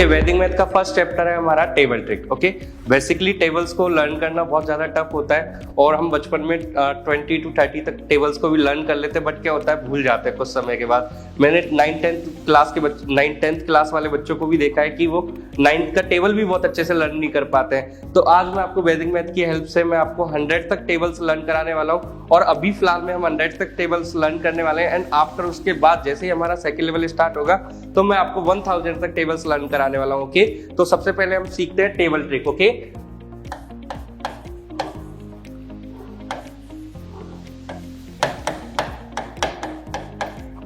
Okay, वैदिक math का first chapter है हमारा table trick. Okay, basically tables को लर्न करना बहुत ज्यादा टफ होता है और हम बचपन में 20 to 30 तक टेबल्स को भी लर्न कर लेते हैं, बट क्या होता है भूल जाते हैं कुछ समय के बाद। मैंने 9th क्लास वाले बच्चों को भी देखा है कि वो 9th का टेबल भी बहुत अच्छे से लर्न नहीं कर पाते हैं। तो आज मैं आपको वैदिक मैथ की हेल्प से मैं आपको 100 तक टेबल्स लर्न कराने वाला हूँ और अभी फिलहाल में हम 100 तक टेबल्स लर्न करने वाले हैं। एंड आफ्टर उसके बाद जैसे ही हमारा सेकंड लेवल स्टार्ट होगा तो मैं आपको 1000 तक टेबल्स लर्न कराने वाला हूँ। ओके, तो सबसे पहले हम सीखते हैं table trick. Okay,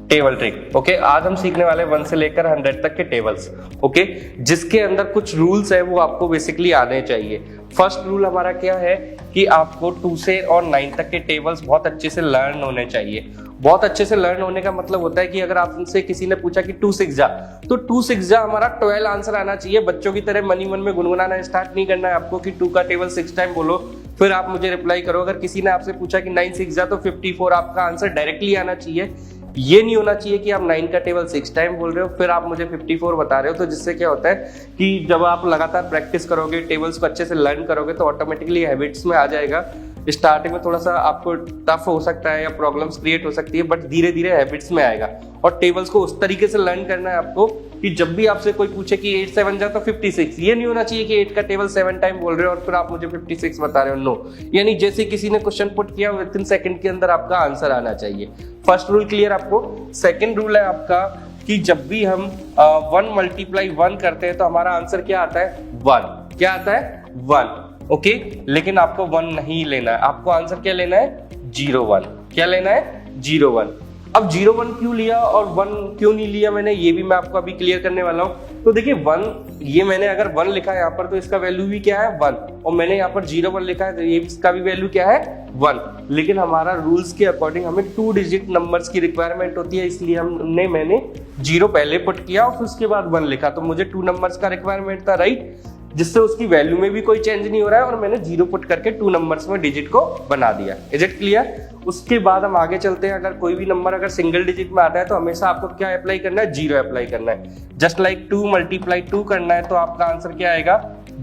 table trick. Okay, आज हम सीखने वाले 1 से लेकर 100 तक के टेबल्स। ओके, जिसके अंदर कुछ रूल्स है वो आपको बेसिकली आने चाहिए। फर्स्ट रूल हमारा क्या है कि आपको 2 से और 9 तक के टेबल्स बहुत अच्छे से लर्न होने चाहिए। बहुत अच्छे से लर्न होने का मतलब होता है कि अगर आपसे किसी ने पूछा कि 2 6 जा, तो 2 6 जा हमारा 12 आंसर आना चाहिए। बच्चों की तरह मन ही मन में गुनगुनाना स्टार्ट नहीं करना है आपको कि 2 का टेबल 6 टाइम बोलो फिर आप मुझे रिप्लाई करो। अगर किसी ने आपसे पूछा कि 9 6 जा, तो 54 आपका आंसर डायरेक्टली आना चाहिए। ये नहीं होना चाहिए कि आप 9 का टेबल 6 टाइम बोल रहे हो फिर आप मुझे 54 बता रहे हो। तो जिससे क्या होता है कि जब आप लगातार प्रैक्टिस करोगे, टेबल्स को अच्छे से लर्न करोगे, तो ऑटोमेटिकली हैबिट्स में आ जाएगा। स्टार्टिंग में थोड़ा सा आपको टफ हो सकता है या प्रॉब्लम्स क्रिएट हो सकती है, बट धीरे धीरे हैबिट्स में आएगा। और टेबल्स को उस तरीके से लर्न करना है आपको कि जब भी आपसे कोई पूछे कि 8 7 जा, तो 56। ये नहीं होना चाहिए कि 8 का टेबल 7 टाइम बोल रहे हो और फिर आप मुझे 56 बता रहे हो। नो, यानी जैसे किसी ने क्वेश्चन पुट किया विदिन सेकंड के अंदर आपका आंसर आना चाहिए। फर्स्ट रूल क्लियर आपको। सेकंड रूल है आपका कि जब भी हम 1 × 1 करते हैं तो हमारा आंसर क्या आता है? 1। क्या आता है? 1। ओके, लेकिन आपको 1 नहीं लेना है, आपको आंसर क्या लेना है? 0 1। क्या लेना है? 0 1। अब 0 1 क्यों लिया और 1 क्यों नहीं लिया मैंने, ये भी मैं आपको अभी क्लियर करने वाला हूँ। तो देखिए 1, ये मैंने अगर 1 लिखा है यहाँ पर तो इसका वैल्यू भी क्या है? 1। और मैंने यहाँ पर 0 1 लिखा है तो ये इसका भी वैल्यू क्या है? 1। लेकिन हमारा रूल्स के अकॉर्डिंग हमें 2 डिजिट नंबर्स की रिक्वायरमेंट होती है, इसलिए मैंने 0 पहले पुट किया और फिर उसके बाद 1 लिखा। तो मुझे 2 नंबर्स का रिक्वायरमेंट था, राइट, जिससे उसकी वैल्यू में भी कोई चेंज नहीं हो रहा है और मैंने 0 पुट करके 2 नंबर्स में डिजिट को बना दिया। Is it clear? उसके बाद हम आगे चलते हैं। अगर कोई भी नंबर अगर सिंगल डिजिट में आता है तो हमेशा आपको क्या अप्लाई करना है? 0 अप्लाई करना है। जस्ट लाइक 2 × 2 करना है तो आपका आंसर क्या आएगा?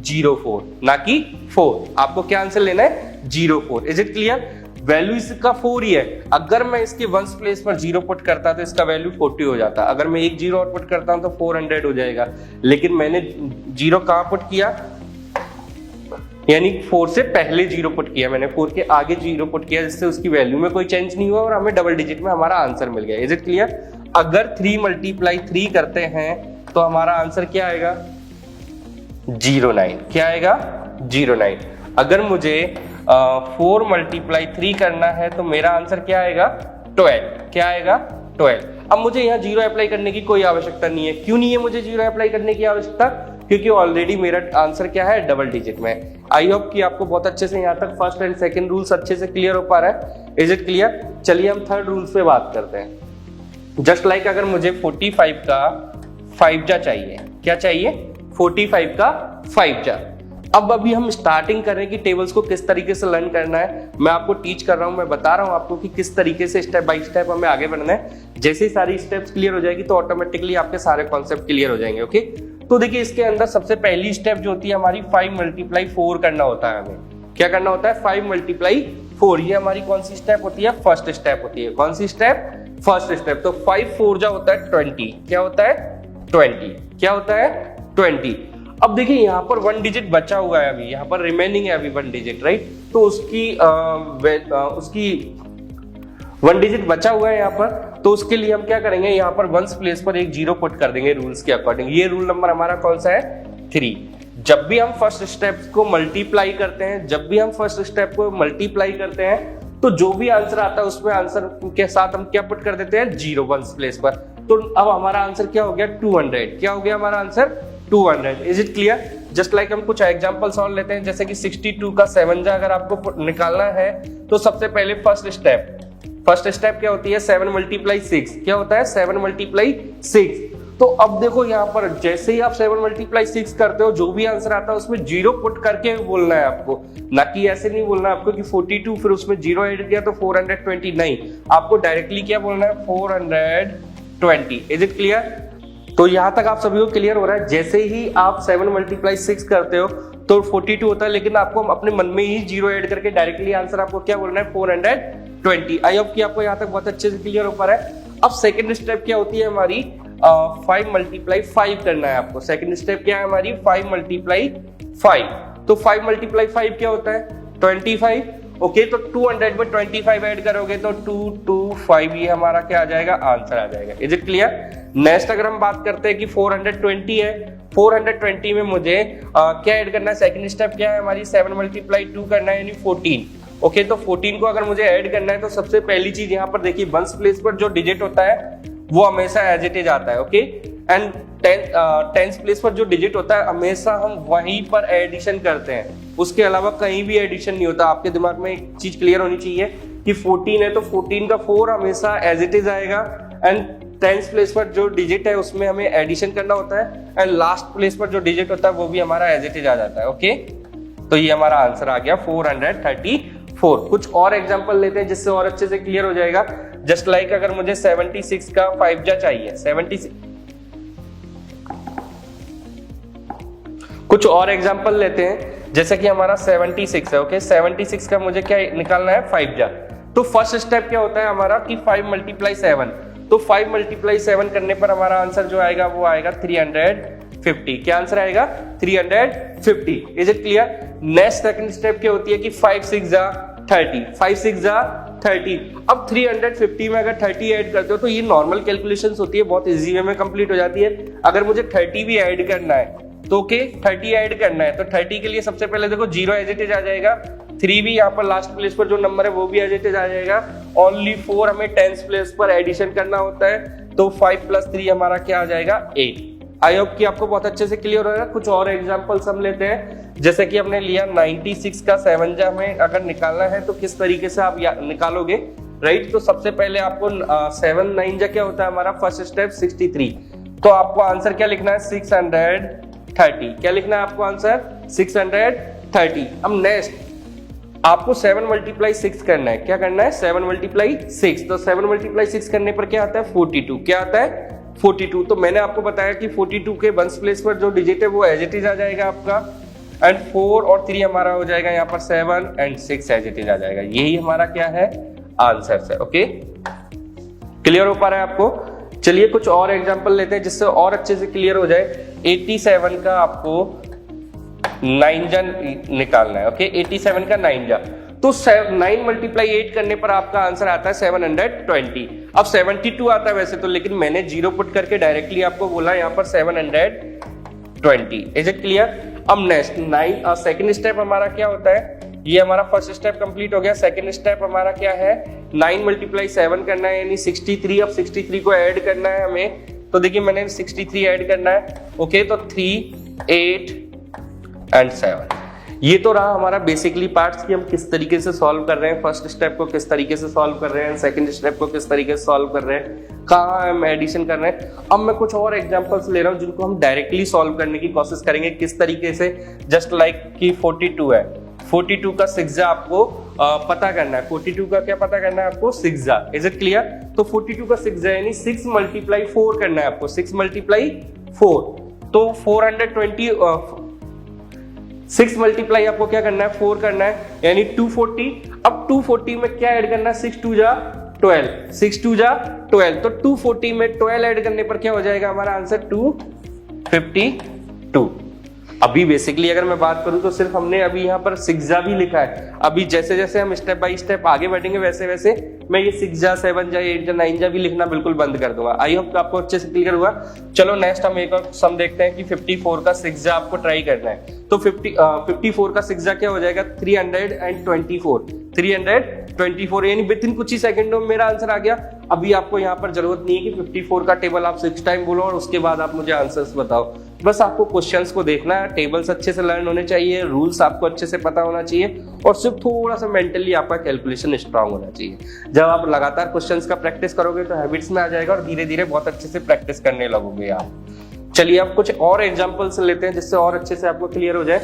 0 4, ना कि 4। आपको क्या आंसर लेना है? 0 4। Is it clear? वैल्यू इसका 4 ही है। अगर मैं इसके 1s प्लेस पर 0 पुट करता तो इसका वैल्यू 40 हो जाता। अगर मैं एक 0 और पुट करता हूं तो 400 हो जाएगा। लेकिन मैंने 0 कहां पुट किया? यानी 4 से पहले 0 पुट किया मैंने, 4 के आगे 0 पुट किया, जिससे उसकी वैल्यू में कोई चेंज नहीं हुआ और हमें डबल डिजिट में हमारा आंसर मिल गया। Is it clear? अगर 3 × 3 करते हैं तो हमारा आंसर क्या आएगा? 09। क्या आएगा? 09। अगर मुझे 4 × 3 करना है तो मेरा आंसर क्या आएगा? 12। क्या आएगा? 12। अब मुझे यहाँ 0 अप्लाई करने की कोई आवश्यकता नहीं है। क्यों नहीं है मुझे 0 अप्लाई करने की आवश्यकता? क्योंकि ऑलरेडी मेरा आंसर क्या है? डबल डिजिट में। आई होप कि आपको बहुत अच्छे से यहाँ तक फर्स्ट एंड सेकंड रूल्स अच्छे से क्लियर हो पा रहा है। Is it clear? चलिए हम थर्ड रूल्स पे बात करते हैं। जस्ट लाइक अगर मुझे 45 का 5 जा चाहिए। क्या चाहिए? 45 का 5 जा। अब अभी हम स्टार्टिंग कर रहे हैं कि टेबल्स को किस तरीके से लर्न करना है। मैं आपको टीच कर रहा हूं, मैं बता रहा हूं आपको कि किस तरीके से स्टेप बाय स्टेप हमें आगे बढ़ना है। जैसे ही सारी स्टेप्स क्लियर हो जाएगी तो ऑटोमेटिकली आपके सारे कॉन्सेप्ट क्लियर हो जाएंगे। ओके, तो देखिए इसके अंदर सबसे पहली स्टेप जो होती है हमारी 5 × 4 करना होता है। हमें क्या करना होता है? 5 × 4। ये हमारी कौन सी स्टेप होती है? फर्स्ट स्टेप होती है। कौन सी स्टेप? First step. तो 5 4 जा होता है 20। क्या होता है? 20। क्या होता है? 20। अब देखिए यहाँ पर 1 डिजिट बचा हुआ है, अभी यहाँ पर रिमेनिंग है अभी 1 डिजिट, राइट। तो उसकी 1 डिजिट बचा हुआ है यहाँ पर, तो उसके लिए हम क्या करेंगे? यहाँ पर 1s प्लेस पर एक 0 पुट कर देंगे रूल्स के अकॉर्डिंग। ये रूल नंबर हमारा कौन सा है? 3। जब भी हम फर्स्ट स्टेप को मल्टीप्लाई करते हैं, तो जो भी आंसर आता है उसमें आंसर के साथ हम क्या पुट कर देते हैं? 0 1s प्लेस पर। तो अब हमारा आंसर क्या हो गया? 200। क्या हो गया हमारा answer? 200। Is it clear? Just like हम कुछ एग्जांपल्स और लेते हैं, जैसे कि 62 का 7 जा अगर आपको निकालना है तो सबसे पहले फर्स्ट स्टेप क्या होती है? 7 × 6। क्या होता है? 7 × 6। तो अब देखो यहाँ पर जैसे ही आप 7 × 6 करते हो, जो भी आंसर आता है उसमें 0 पुट करके बोलना है आपको, ना कि ऐसे नहीं बोलना आपको कि 42 फिर उसमें 0 ऐड किया तो 420। नहीं, आपको डायरेक्टली क्या बोलना है? 420। Is it clear? तो यहां तक आप सभी को क्लियर हो रहा है। जैसे ही आप 7 × 6 करते हो तो 42 होता है, लेकिन आपको अपने मन में ही 0 ऐड करके डायरेक्टली आंसर आपको क्या बोलना है, 420। आई होप कि आपको यहाँ तक बहुत अच्छे से क्लियर हो पा रहा है। अब सेकंड स्टेप क्या होती है हमारी, 5 × 5 करना है आपको। सेकंड स्टेप क्या है हमारी, 5 × 5। तो 5 × 5 क्या होता है, 25। ओके, तो 200 में 25 ऐड करोगे तो 225, ये हमारा क्या आ जाएगा, आंसर आ जाएगा। Is it clear. नेक्स्ट अगर हम बात करते हैं कि 420 है, 420 में मुझे क्या ऐड करना है, सेकंड स्टेप क्या है हमारी, 7 × 2 करना है, यानी 14। ओके, तो 14 को अगर मुझे ऐड करना है तो सबसे पहली चीज यहाँ पर देखिए, वंस प्लेस पर जो डिजिट होता है वो हमेशा एज इट इज आता है। ओके, एंड टेंस प्लेस पर जो डिजिट होता है हमेशा हम वहीं पर एडिशन करते हैं, उसके अलावा कहीं भी एडिशन नहीं होता। आपके दिमाग में एक चीज क्लियर होनी चाहिए कि 14 है तो 14 का 4 हमेशा एज इट इज आएगा, एंड टेंस प्लेस पर जो डिजिट है उसमें हमें एडिशन करना होता है, एंड लास्ट प्लेस पर जो डिजिट होता है वो भी हमारा एज इट इज आ जाता है। ओके, तो ये हमारा आंसर आ गया 434। कुछ और एग्जांपल लेते हैं जिससे और अच्छे से क्लियर हो जाएगा। जस्ट लाइक अगर मुझे 76 का 5 जा चाहिए, 76, कुछ और एग्जांपल लेते हैं। जैसे कि हमारा 76 है। ओके, 76 का मुझे क्या निकालना है, 5 जा। तो फर्स्ट स्टेप क्या होता है हमारा कि 5 × 7। तो 5 × 7 करने पर हमारा आंसर जो आएगा वो आएगा 350। क्या आंसर आएगा, 350। Is it clear. Next second step क्या होती है कि 5 × 6 = 30, 5 × 6 = 30। अब 350 में अगर 30 ऐड करते हो तो ये नॉर्मल कैलकुलेशंस होती है, बहुत इजी वे में कंप्लीट हो जाती है। अगर मुझे 30 भी ऐड करना है तो ओके, 30 ऐड करना है तो 30 के लिए सबसे पहले देखो 0 एज इट इज आ जाएगा, 3 भी यहाँ पर लास्ट प्लेस पर जो नंबर है वो भी एज इट इज आ जाएगा। ओनली 4 हमें टेंस प्लेस पर एडिशन करना होता है, तो 5 + 3 हमारा क्या आ जाएगा, 8। आई होप कि आपको बहुत अच्छे से क्लियर हो रहा है। कुछ और एग्जांपल्स हम लेते हैं। जैसे कि हमने लिया 96 का 7 जा में अगर निकालना है तो किस तरीके से आप निकालोगे, राइट। तो सबसे पहले आपको 7 × 9 जा क्या होता है हमारा, फर्स्ट स्टेप 63। तो आपको आंसर क्या लिखना है, 630। क्या लिखना है आपको आंसर, 630। अब नेक्स्ट आपको 7 × 6 करना है। क्या करना है, 7 × 6। तो 7 × 6 करने पर क्या आता है, 42। क्या आता है, 42। तो मैंने आपको बताया कि 42 के वंस प्लेस पर जो डिजिट है वो एज इट इज आ जाएगा आपका, एंड 4 और 3 हमारा हो जाएगा यहाँ पर 7 एंड 6 एज इट इज आ जाएगा। यही हमारा क्या है, आंसर है। ओके, क्लियर हो पा रहा है आपको। चलिए कुछ और एग्जांपल लेते हैं जिससे और अच्छे से क्लियर हो जाए। 87 का आपको 9 जा निकालना है। ओके, 87 का 9 जा। तो 9 × 8 करने पर आपका आंसर आता है 720। अब 72 आता है वैसे तो, लेकिन मैंने 0 पुट करके डायरेक्टली आपको बोला यहाँ पर 720। Is it clear. अब नेक्स्ट 9 सेकंड स्टेप हमारा क्या होता है, ये हमारा फर्स्ट स्टेप कंप्लीट हो गया। सेकंड स्टेप हमारा क्या है, 9 × 7 करना है, यानी 63। अब 63 को ऐड करना है हमें, तो देखिए मैंने 63 ऐड करना है। ओके, तो 3, 8 एंड 7। ये तो रहा हमारा बेसिकली पार्ट्स कि हम किस तरीके से सॉल्व कर रहे हैं, फर्स्ट स्टेप को किस तरीके से सॉल्व कर रहे हैं, सेकंड स्टेप को किस तरीके से सॉल्व कर रहे हैं, कहाँ हम एडिशन कर रहे हैं। अब मैं कुछ और एग्जांपल्स ले रहा हूँ जिनको हम डायरेक्टली सॉल्व करने की कोशिश करेंगे किस तरीके से। जस्ट लाइक कि 42 है, 42 का 6 जा आपको पता करना है। 42 का क्या पता करना है आपको, 6 जा। Is it clear. तो 42 का 6 जा यानी 6 × 4 करना है आपको, 6 × 4। तो 420 6 मल्टीप्लाई आपको क्या करना है, 4 करना है, यानी 240। अब 240 में क्या ऐड करना है, 6 × 2 = 12, 6 × 2 = 12। तो 240 में 12 ऐड करने पर क्या हो जाएगा हमारा आंसर, 252। अभी बेसिकली अगर मैं बात करूं तो सिर्फ हमने अभी यहाँ पर 6 जा भी लिखा है। अभी जैसे जैसे हम स्टेप बाय स्टेप आगे बढ़ेंगे वैसे वैसे मैं ये 6 जा, 7 जा, 8 जा, 9 जा भी लिखना बिल्कुल बंद कर दूंगा। आई होप आपको अच्छे से क्लियर हुआ। चलो नेक्स्ट हम एक और सम देखते हैं कि 54 का 6 जा आपको ट्राई करना है। तो 54 का 6 जा क्या हो जाएगा, 324, 324, यानी विद इन कुछ ही सेकंडों में मेरा आंसर आ गया। अभी आपको यहाँ पर जरूरत नहीं है कि 54 का टेबल आप 6 टाइम बोलो और उसके बाद आप मुझे आंसर्स बताओ। बस आपको क्वेश्चंस को देखना है, टेबल्स अच्छे से लर्न होने चाहिए, रूल्स आपको अच्छे से पता होना चाहिए, और सिर्फ थोड़ा सा मेंटली आपका कैलकुलेशन स्ट्रांग होना चाहिए। जब आप लगातार क्वेश्चंस का प्रैक्टिस करोगे तो हैबिट्स में आ जाएगा और धीरे धीरे बहुत अच्छे से प्रैक्टिस करने लगोगे आप। चलिए अब कुछ और एग्जांपल्स लेते हैं जिससे और अच्छे से आपको क्लियर हो जाए।